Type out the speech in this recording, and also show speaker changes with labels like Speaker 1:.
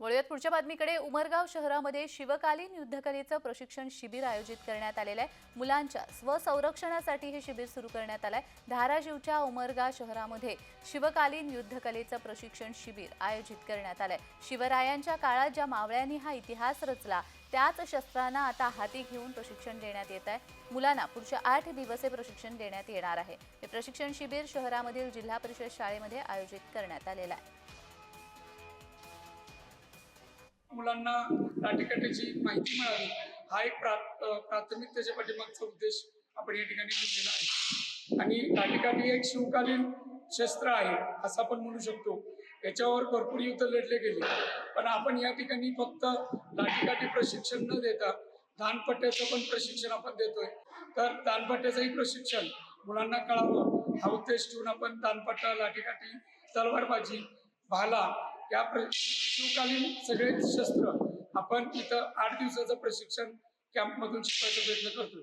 Speaker 1: वळूयात पुढच्या बातमीकडे। उमरगाव शहरामध्ये शिवकालीन युद्धकलेचं प्रशिक्षण शिबिर आयोजित करण्यात आलेलं आहे। मुलांच्या स्वसंरक्षणासाठी हे शिबिर सुरू करण्यात आलंय। धाराशिवच्या उमरगाव शहरामध्ये शिवकालीन युद्धकलेचं प्रशिक्षण शिबिर आयोजित करण्यात आलंय। शिवरायांच्या काळात ज्या मावळ्यांनी हा इतिहास रचला त्याच शस्त्रांना आता हाती घेऊन प्रशिक्षण देण्यात येत आहे। मुलांना पुढच्या 8 दिवस हे प्रशिक्षण देण्यात येणार आहे। हे प्रशिक्षण शिबिर शहरामधील जिल्हा परिषद शाळेमध्ये आयोजित करण्यात आलेलं आहे।
Speaker 2: मुलांना लाठीकाठीची माहिती मिळावी हा एक प्राथमिक त्याच्या पाठीमागचा उद्देश आपण या ठिकाणी घेतलेला आहे। आणि लाठीकाठी एक शिवकालीन शस्त्र आहे असं आपण म्हणू शकतो। याच्यावर भरपूर युद्ध लढले गेले, पण आपण या ठिकाणी फक्त लाठीकाठी प्रशिक्षण न देता दानपट्ट्याचं पण प्रशिक्षण आपण देतोय। तर दानपट्ट्याचंही प्रशिक्षण मुलांना कळावं हा उद्देश ठेवून आपण दानपट्टा, लाठीकाठी, तलवारबाजी, भाला या शिवकालीन सगळे शस्त्र आपण इथं 8 दिवसाचं प्रशिक्षण कॅम्पमधून शिकवायचा प्रयत्न करतो।